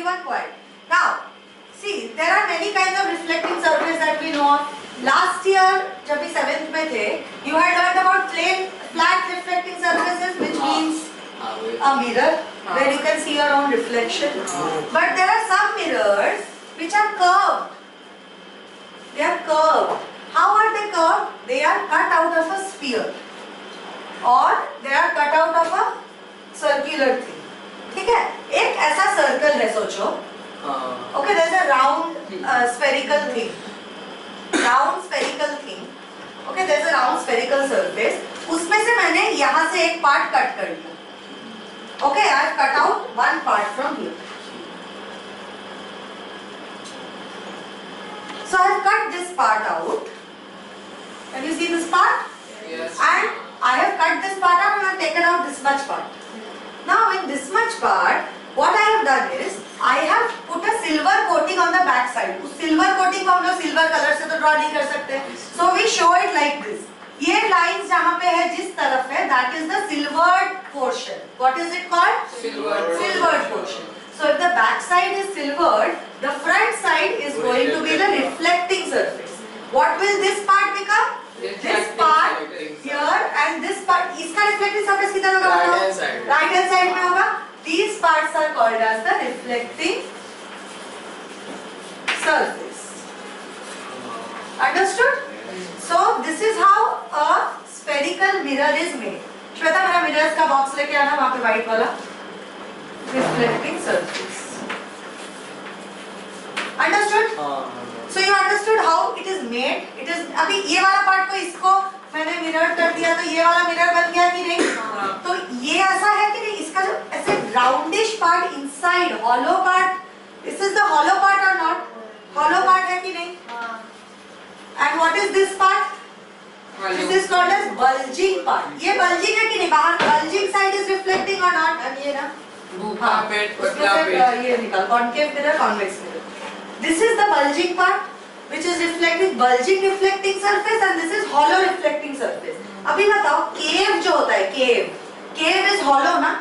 everyone quiet. Now, see, there are many kinds of reflecting surface that we know of. Last year, जब भी 7th में थे, you had learned about plain, flat reflecting surfaces, which means a mirror where you can see your own reflection. But there are some mirrors which are curved. They are curved. How are they curved? They are cut out of a sphere, or they are cut out of a circular thing. ठीक है? एक ऐसा circle है सोचो. Okay, there is a round spherical thing. Round spherical thing. Okay, there is a round spherical surface. उसमें से मैंने यहाँ से एक part cut कर दिया. Okay, I have cut out one part from here. So I have cut this part out. Can you see this part? Yes. And I have cut this part out and I have taken out this much part. Now in this much part, what I have done is I have put a silver coating on the back side. उस silver coating को हम लोग silver color से तो draw नहीं कर सकते. So we show it like this. ये lines जहाँ पे है जिस तरफ है, that is the silvered portion. What is it called? Silvered portion. So if the back side is silvered, the front side is going to be the reflecting surface. What will this part become? This part here and this part. इसका reflecting surface किधर होगा? Right hand side. Right hand side में होगा. These parts are called as the reflecting surface. Understood? So this is how a spherical mirror is made. Shweta मेरा mirrors का box लेके आना वहाँ पे white वाला. Reflecting surface. Understood? So you understood how it is made. It is अभी ये वाला part को इसको मैंने mirror कर दिया तो ये वाला mirror बन गया कि नहीं? तो ये ऐसा है कि नहीं? इसका जो ऐसे roundish part inside, hollow part. This is the hollow part or not? Hollow part है कि नहीं? And what is this part? This is called as bulging part. ये bulging है कि नहीं? बाहर bulging side is reflecting or not? अब ये ना? हाँ, ये निकाल. Concave mirror, convex mirror. This is the bulging part, which is reflecting, bulging reflecting surface, and this is hollow reflecting surface. अभी बताओ, cave जो होता है, cave is hollow ना?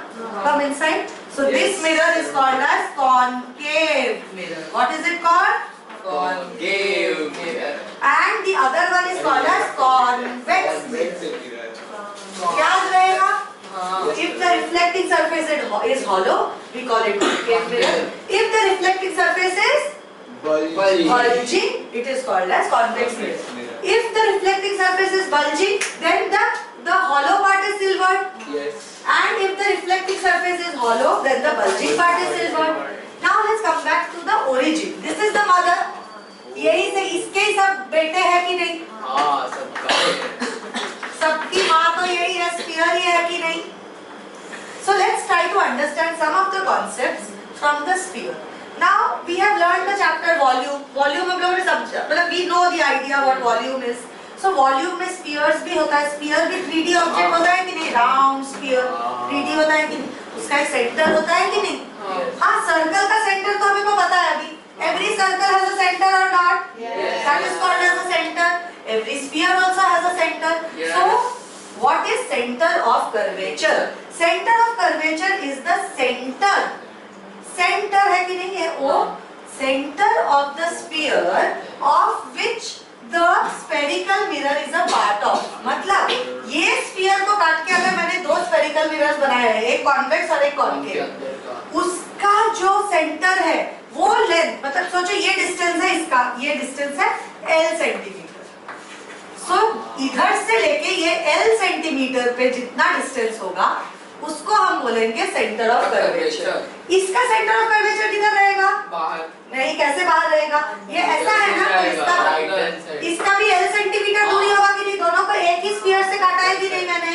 From inside. So this mirror is called as concave mirror. What is it called? Concave mirror. And the other one is called as convex mirror. याद रहेगा? If the reflecting surface is hollow, we call it concave mirror. If the reflecting surface is bulging, it is called as convex mirror. If the reflecting surface is bulging, then the hollow part is silvered. Yes. And if the reflecting surface is hollow, then the bulging part is silvered. Now let's come back to the origin. This is the mother. यही से इसके ही सब बेटे हैं कि नहीं? हाँ, सबका. सबकी माँ तो यही है, sphere ही है कि नहीं? So let's try to understand some of the concepts from the sphere. Now we have learned the chapter volume. Volume हम लोगों ने समझा. मतलब we know the idea what volume is. So volume में spheres भी होता है. Sphere भी 3D object होता है कि नहीं? Round sphere 3D होता है कि नहीं? उसका एक center होता है कि नहीं? हाँ, circle का center तो हमें को पता है अभी. Every circle has a center or not? Yes. That is called as a center. Every sphere also has a center. Yes. So what is center of curvature? Center of curvature is the center. Center है कि नहीं है? वो center of the sphere of which the spherical mirror is a part of. मतलब ये sphere को काट के अगर मैंने दो spherical mirrors बनाए हैं, एक convex और एक concave, उसका जो center है वो लेंथ, मतलब सोचो ये डिस्टेंस है इसका, ये डिस्टेंस है L सेंटीमीटर. सो इधर से लेके ये L सेंटीमीटर पे जितना डिस्टेंस होगा उसको हम बोलेंगे सेंटर ऑफ कर्वेचर. इसका सेंटर ऑफ कर्वेचर किधर रहेगा? बाहर. नहीं, कैसे बाहर रहेगा? ये ऐसा है ना, तो इसका भी L सेंटीमीटर दूरी होगा कि नहीं? दोनों को एक ही स्फीयर से काटा है कि नहीं मैंने?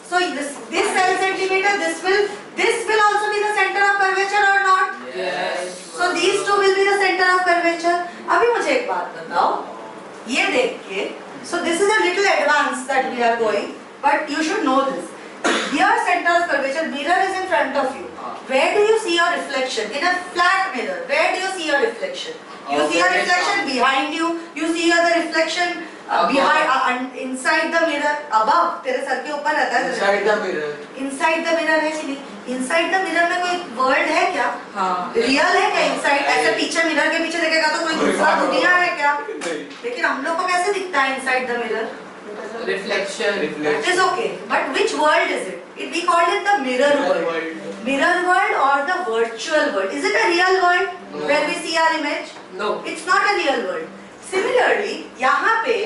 So this L centimeter, this will also be the center of curvature or not? Yes. So these two will be the center of curvature. अभी मुझे एक बात बताओ, ये देख के, so this is a little advanced that we are going, but you should know this. Your center of curvature, mirror is in front of you. Where do you see your reflection? In a flat mirror, where do you see your reflection? You see your reflection behind you. You see your reflection behind, inside the mirror, above. तेरे sir के ऊपर रहता है. Inside the mirror. Inside the mirror है कि नहीं? Inside the mirror में कोई word है क्या? हाँ. Real है क्या? ऐसे पीछे मिरर के पीछे देखेगा तो कोई दूसरा दुनिया है क्या? नहीं। लेकिन हम लोग को कैसे दिखता है inside the mirror? Reflection. That is okay. But which world is it? We call it the mirror world. Mirror world or the virtual world. Is it a real world No. where we see our image? No. It's not a real world. Similarly, यहाँ पे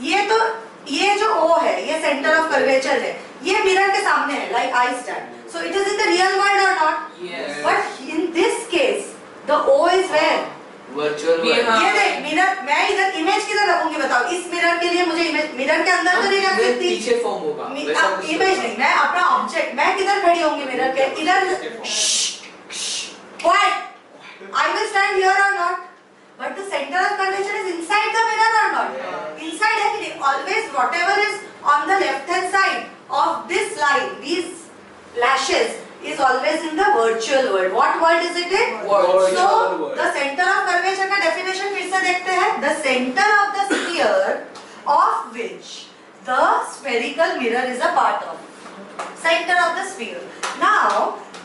ये जो O है, ये center of curvature है, ये mirror के सामने है, like I stand. So it is in the real world or not? Yes. But in this case, the O is where? Virtual world. ये देख मिरर, मैं इधर इमेज किधर रखूंगी बताओ? इस मिरर के लिए मुझे इमेज मिरर के अंदर तो नहीं रख सकती। पीछे फॉर्म होगा। इमेज नहीं, मैं अपना ऑब्जेक्ट, मैं किधर खड़ी होंगी मिरर के? इधर। Quiet. I will stand here or not? But the center of curvature is inside the mirror or not? Inside है कि नहीं? Always whatever is on the left hand side of this line, these lashes is always in the virtual world. What world is it in? Virtual So world. the center of curvature का definition फिर से देखते हैं. The center of the sphere of which the spherical mirror is a part of. Center of the sphere. Now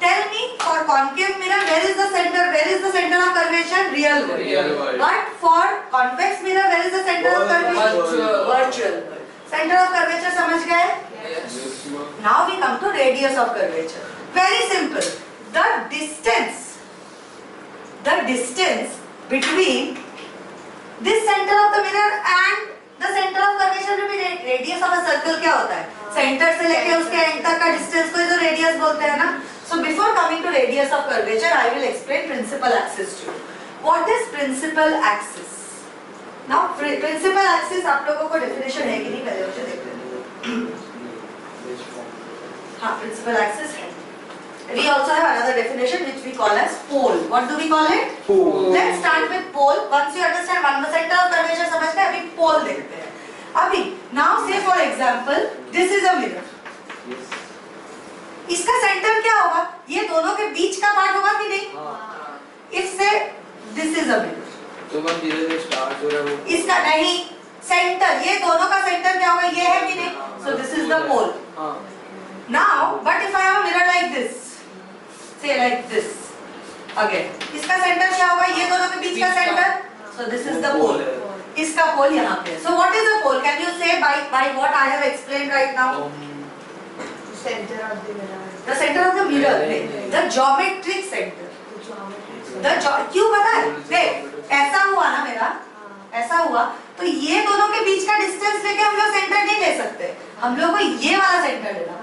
tell me, for concave mirror where is the center? Where is the center of curvature? Real world. Real world. But for convex mirror where is the center of curvature? Virtual. Virtual world. Center of curvature समझ गए? Yes. Now we come to radius of curvature. Very simple. The distance between this center of the mirror and the center of curvature will be radius of a circle. क्या होता है? Center से लेके उसके end तक का distance को ही तो radius बोलते हैं ना? So before coming to radius of curvature, I will explain principal axis to you. What is principal axis? Now principal axis आप लोगों को definition है कि नहीं? पहले मुझे देख लेते हैं. हाँ, principal axis है. We also have another definition which we call as pole. What do we call it? Pole. Let's start with pole. Once you understand one the center of curvature समझ गए, अभी pole देखते हैं. अभी now say for example this is a mirror. इसका centre क्या होगा? ये दोनों के बीच का पार्ट होगा कि नहीं? इससे this is a mirror. तो हम धीरे धीरे स्टार्ट हो रहा है वो। इसका नहीं, सेंटर, ये दोनों का सेंटर क्या होगा? ये है कि नहीं? So this is the pole. Now, but if I have a mirror like this, say like this, again, इसका सेंटर क्या होगा? ये दोनों के बीच का centre. So this is the pole. इसका पोल यहाँ पे. So what is a pole? Can you say by what I have explained right now? Center of the mirror. The center of the mirror, the geometric center. क्यों पता है? देख, ऐसा हुआ ना मेरा, ऐसा हुआ, तो ये दोनों के बीच का डिस्टेंस लेके हम लोग सेंटर नहीं ले सकते. हम लोग को ये वाला सेंटर लेना.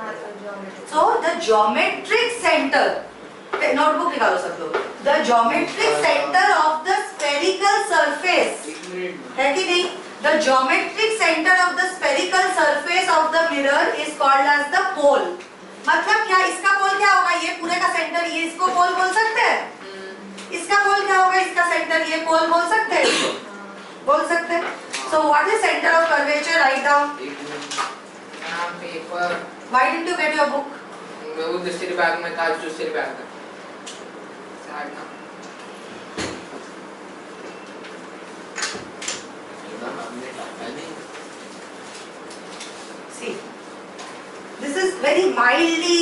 So the geometric center, notebook निकालो सब लोग. The geometric center of the spherical surface है कि नहीं? The geometric center of the spherical surface of the mirror is called as the pole. मतलब क्या? इसका पोल क्या होगा? ये पूरे का सेंटर, ये इसको पोल बोल सकते हैं. इसका पोल क्या होगा? इसका सेंटर, ये पोल बोल सकते हैं. बोल सकते हैं. So what is center of curvature? Write down. Paper. Why didn't you get your book? वो दूसरी बैग में था, दूसरी बैग में. See, this is very mildly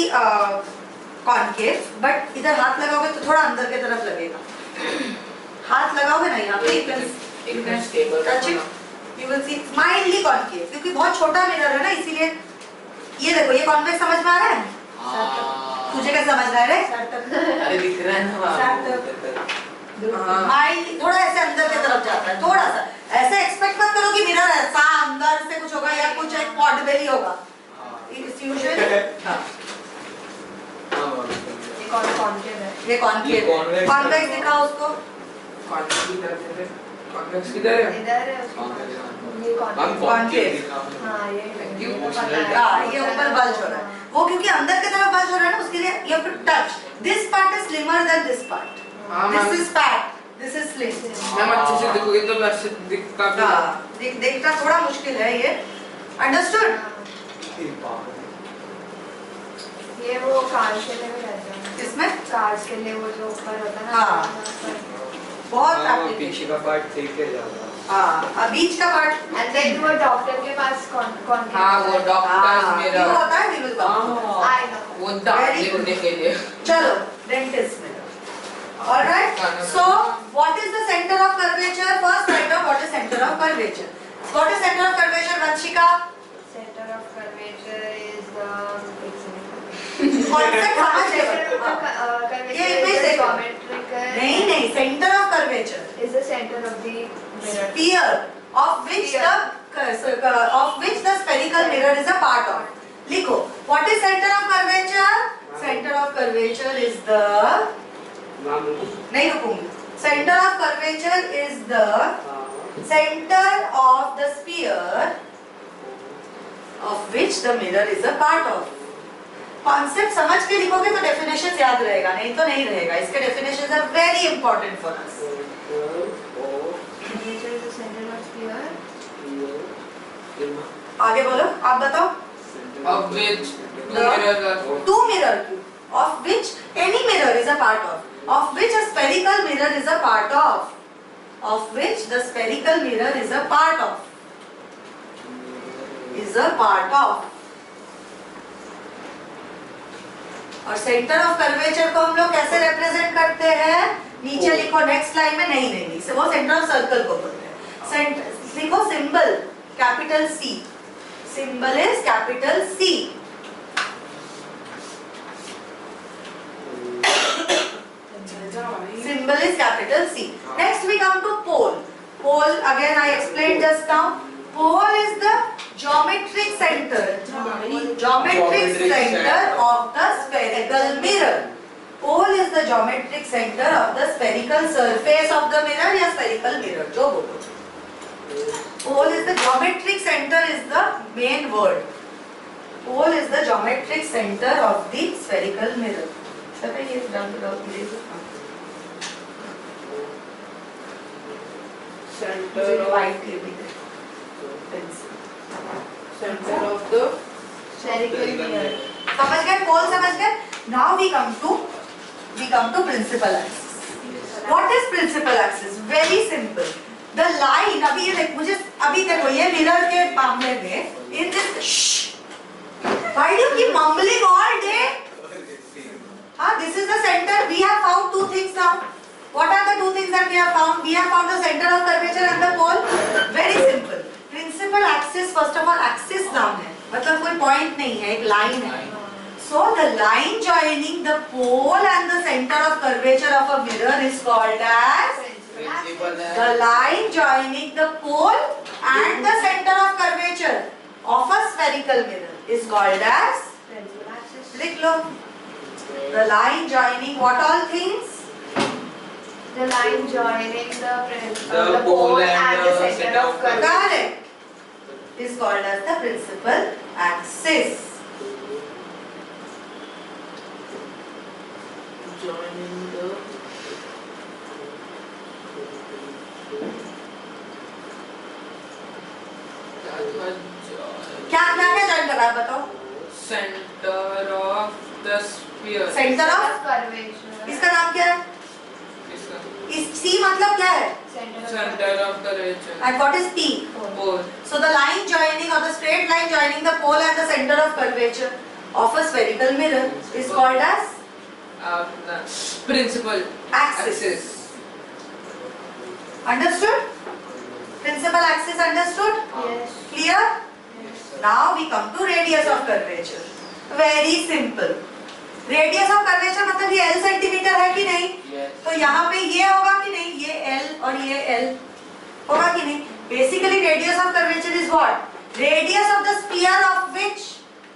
concave, but इधर हाथ लगाओगे तो थोड़ा अंदर की तरफ लगेगा. हाथ लगाओगे ना यहाँ पे, you can touch it. You will see it's mildly concave, क्योंकि बहुत छोटा मिरर है ना, इसीलिए. ये देखो, ये कॉन्वेक्स समझ में आ रहा है? तुझे क्या समझ रहा है? अरे दिख रहा है ना. माइल्ड, थोड़ा ऐसे अंदर की तरफ जाता है, थोड़ा सा. ऐसे एक्सपेक्ट मत करो कि मिरर ऐसा अंदर से कुछ होगा या कुछ एक पॉट बेली होगा. It's usually ये कॉन्केव है. कॉन्वेक्स दिखाओ उसको. कॉन्वेक्स किधर है? इधर है. ये कॉन्केव. हाँ, ये ये ऊपर बल्ज हो रहा है. वो क्योंकि अंदर की तरफ बल्ज हो रहा है ना, उसके लिए you have to touch. This part is slimmer than this part. This is fat. This is slim. Ma'am अच्छे से देखोगे तो अच्छे दिखता भी. हाँ, देखना थोड़ा मुश्किल है ये. Understood? ये वो कार्स के लिए भी रहता है. इसमें कार्स के लिए वो जो ऊपर होता है ना. हाँ. बहुत application. पीछे का पार्ट ठीक है ज्यादा. हाँ, बीच का पार्ट. And then वो डॉक्टर के पास कौन हाँ, वो डॉक्टर मेरा. वो होता है विल का. I know. वो दांत लिखने के लिए. चलो, डेंटिस्ट में. All right. So What is the center of curvature? First write down what is center of curvature. What is center of curvature, Vanshika? Center of curvature is the Concept समझ गए? ये image देखो। geometrical. नहीं, center of curvature. Is the center of the mirror. Sphere of which the spherical mirror is a part of. लिखो. What is center of curvature? Center of curvature is the. नहीं रुकूंगी. Center of curvature is the center of the sphere of which the mirror is a part of. Concept समझ के लिखोगे तो definition याद रहेगा, नहीं तो नहीं रहेगा. इसके definitions are very important for us. Curvature is the center of sphere. आगे बोलो, आप बताओ. Of which two mirrors are formed. Two mirror of which any mirror is a part of which a spherical mirror is a part of which the spherical mirror is a part of. और centre of curvature को हम लोग कैसे represent करते हैं? नीचे लिखो next line में. नहीं से वो सेंटर ऑफ सर्कल को बोलते हैं. लिखो symbol capital C. Symbol is capital C. Symbol is capital C. Next we come to pole. Pole again I explained just now. Pole is the geometric center. Geometric center of the spherical mirror. Pole is the geometric center of the spherical surface of the mirror या spherical mirror जो बोलो. Pole is the geometric center is the main word. Pole is the geometric center of the spherical mirror. Sir, ये done Center of the Spherical mirror. समझ गए? पोल समझ गए? Now we come to principal axis. What is principal axis? Very simple. The line अभी ये देखो मुझे अभी देखो ये मिरर के मामले में in this why do you keep mumbling all day? This is the center. We have found two things now. What are the two things that we have found? We have found the center of curvature and the pole. Very simple. Principal axis first of all axis नाम है. मतलब कोई point नहीं है, एक line है. So the line joining the pole and the center of curvature of a mirror is called as the line joining the pole and the center of curvature of a spherical mirror is called as. लिख लो. The line joining what all things? The line joining the pole and the center of curvature. Correct. Is called as the principal axis. joining the क्या join कर रहा है बताओ? center of the sphere. Centre of curvature. इसका नाम क्या है? इसका इस सी मतलब क्या है? center of curvature. And what is P? Pole. So the line joining or the straight line joining the pole and the center of curvature of a spherical mirror is called as The principal axis. Understood? Principal axis understood? Yes. Clear? Now we come to radius of curvature. Very simple. Radius of curvature मतलब ये L centimetre है कि नहीं? Yes. तो यहाँ पे ये होगा कि नहीं? ये L और ये L होगा कि नहीं? Basically radius of curvature is what? Radius of the sphere of which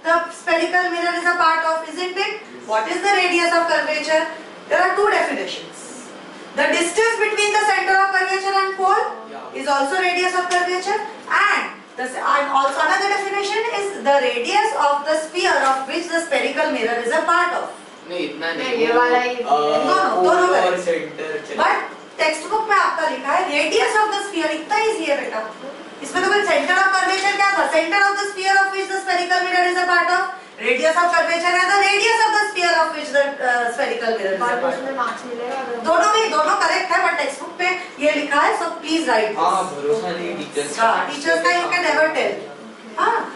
the spherical mirror is a part of, isn't it? What is the radius of curvature? There are two definitions. The distance between the center of curvature and pole is also radius of curvature, and also another definition is the radius of the sphere of which the spherical mirror is a part of. नहीं इतना नहीं, नहीं. ये वाला ही दोनों और करें. Centre But text book में आपका लिखा है रेडियस ऑफ द स्फीयर. इतना इजी है बेटा. इसमें तो कोई सेंटर ऑफ कर्वेचर क्या था? Centre of the sphere of which the spherical mirror is a part of. Radius of curvature है the radius of the sphere of which the spherical mirror is a और part. उसमें marks मिलेगा अगर दोनों correct है, but text book पे ये लिखा है, सो प्लीज राइट. हाँ भरोसा नहीं टीचर्स. टीचर्स का you can never tell.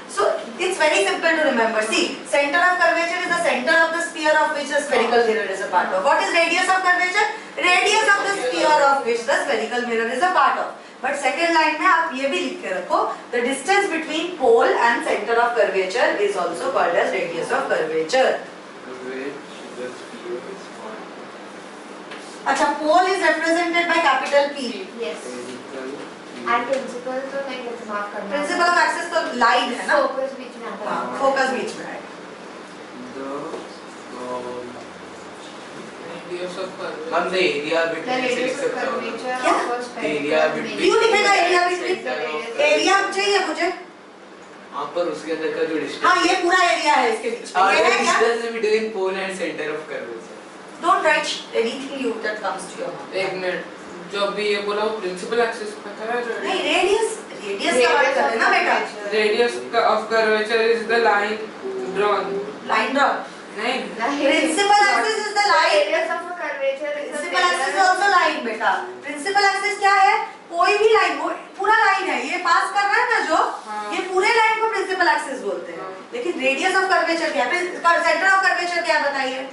So it's very simple to remember. See, center of curvature is the center of the sphere of which the spherical mirror is a part of. What is radius of curvature? Radius of the sphere of which the spherical mirror is a part of. But second line में आप ये भी लिख के रखो, the distance between pole and center of curvature is also called as radius of curvature. अच्छा, pole is represented by capital P. Yes. And principal तो नहीं है, माफ करना. Principle of axis तो line है ना? Focus बीच में आता है. Focus बीच में है. radius of curvature. हम the area The between radius of curvature क्या? of a spherical Area between- mirror. क्यों लिखेगा area between? The radius- area चाहिए मुझे. हाँ, पर उसके अंदर का जो distance हाँ, ये पूरा एरिया है इसके बीच में. ये है क्या? distance between pole and center of curvature. Don't write anything you that comes to your mind. एक मिनट, जब भी ये बोला वो प्रिंसिपल एक्सिस पता है? नहीं, रेडियस का बात कर रहे हैं ना बेटा. Radius of curvature is the line drawn. Line draw. नहीं, Principal axis is the line. Radius of a curvature is the Principal axis is also line बेटा. Principal axis क्या है? कोई भी लाइन, वो पूरा लाइन है. ये पास कर रहा है ना जो, हाँ. ये पूरे लाइन को principal axis बोलते हैं. हाँ. लेकिन radius of curvature क्या है? Center of curvature क्या है बताइए?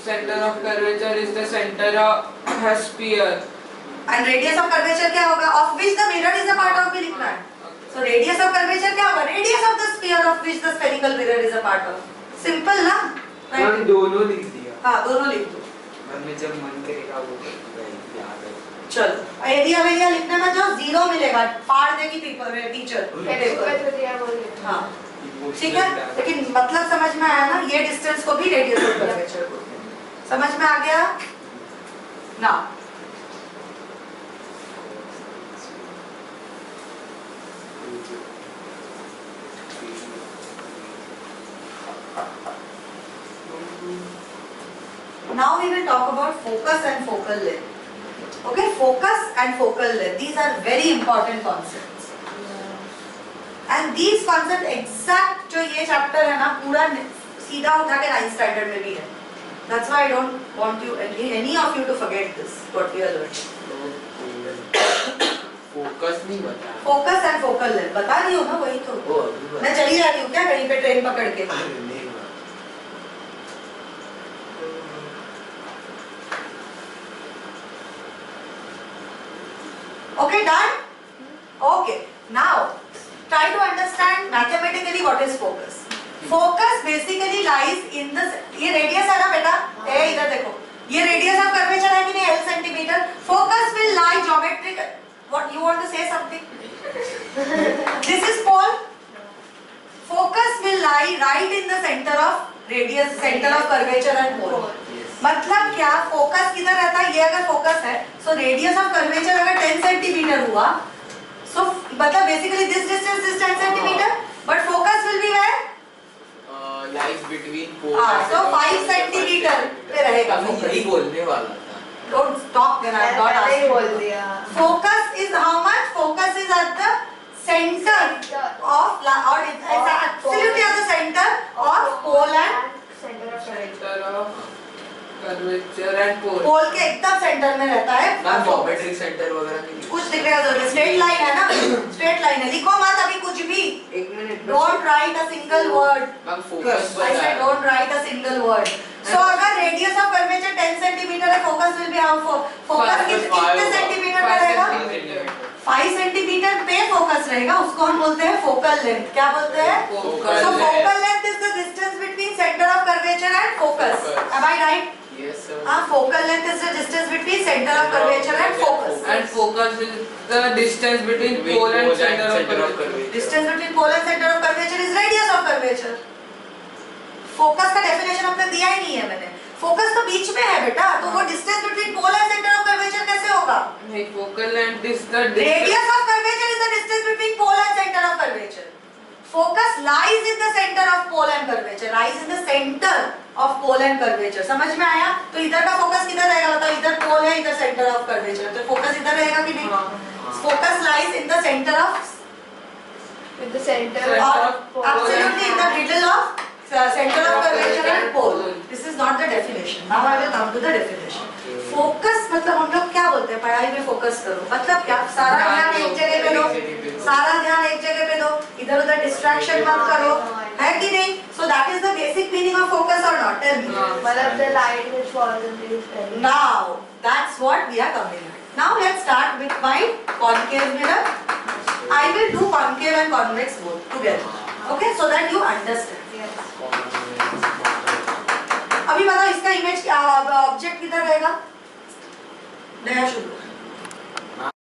center of curvature is the center of a sphere. And radius of curvature क्या होगा? Of which the mirror is a part of भी लिखना है. So radius of curvature क्या होगा? Radius of the sphere of which the spherical mirror is a part of. Simple ना? हम दोनों लिख दिया. हाँ, दोनों लिख दो. हमें जब मन करेगा वो करेगा, याद है. चलो, एरिया लिखने में जो 0 मिलेगा, फाड़ देगी टीचर. Principal तो दिया वो लिखा. हाँ, ठीक है. लेकिन मतलब समझ में आया ना? ये डिस्टेंस को भी रेडियस ऑफ कर्वेचर बोलते हैं. समझ में आ गया ना? Now we will talk about focus and focal length. Okay, focus and focal length. These are very important concepts. And these concepts exact जो ये chapter है ना, पूरा सीधा उठा के 9th standard में भी है. That's why I don't want you any of you to forget this what we are learning. Focus नहीं बता. Focus and focal length बता रही हो ना, वही तो. वो अभी बता. मैं चली जा रही हूँ क्या कहीं पे ट्रेन पकड़ के? नहीं बता. Okay, done? Okay. Now, try to understand mathematically what is focus. Focus basically lies in the, ये radius है ना बेटा? ए इधर देखो. ये radius of curvature है कि नहीं? L centimeter. Focus will lie geometric. What you want to say something? This is pole. Focus will lie right in the center of radius, center of curvature and pole. मतलब क्या? Focus किधर रहता है? ये अगर फोकस है, so radius of curvature अगर 10 centimetre हुआ, so मतलब basically this distance is 10 centimeter, but focus will be where? Lies between pole. हाँ, so 5 सेंटीमीटर पे रहेगा मैं focus. यही बोलने वाला था. Don't stop then I'm not पहले ही बोल asking. दिया. Focus is how much? Focus is at the center of, or it's absolutely at the center of pole and Center of curvature. center of curvature and pole. पोल के एकदम centre में रहता है. Ma'am geometric centre वगैरह नहीं. कुछ दिख रहा है? स्ट्रेट लाइन है ना? स्ट्रेट लाइन है. लिखो मत अभी कुछ भी. एक minute. Don't write a single word. Ma'am focus I said don't write a single word. So अगर radius of curvature 10 सेंटीमीटर है, focus will be how? Focus कितने सेंटीमीटर पे रहेगा? 5 सेंटीमीटर पे फोकस रहेगा. उसको हम बोलते हैं focal length. क्या बोलते हैं? Focal So length. focal length is the distance between center of curvature and focus. Am I right? Yes sir. Focal length is the distance between center of curvature and focus. And focus is the distance between pole and center of curvature. Distance between pole and center of curvature is radius of curvature. Focus का definition अपने दिया ही नहीं है मैंने. Focus तो बीच में है बेटा, तो वो distance between pole and centre of curvature कैसे होगा? नहीं, focal length is the radius of curvature is the distance between pole and centre of curvature. Focus lies in the centre of pole and curvature. Lies in the centre of pole and curvature. समझ में आया? तो इधर का focus किधर रहेगा बताओ? इधर पोल है, इधर सेंटर ऑफ कर्वेचर, तो फोकस इधर रहेगा कि नहीं? Focus lies in the centre of, With the center Center of of pole. absolutely in the middle of center of curvature and pole. This is not the definition. Now I will come to the definition. Focus मतलब हम लोग क्या बोलते हैं? पढ़ाई में focus करो. मतलब क्या? सारा ध्यान एक जगह पे लो. सारा ध्यान एक जगह पे लो. इधर उधर डिस्ट्रैक्शन मत करो. है कि नहीं? So that is the basic meaning of focus or not? Tell me. मतलब the light which falls in this. Now that's what we are coming at. Now let's start with my concave mirror. I will do concave and convex both together. Okay, so that you understand. Yes. अभी बताओ इसका image object किधर रहेगा? दया शुरू।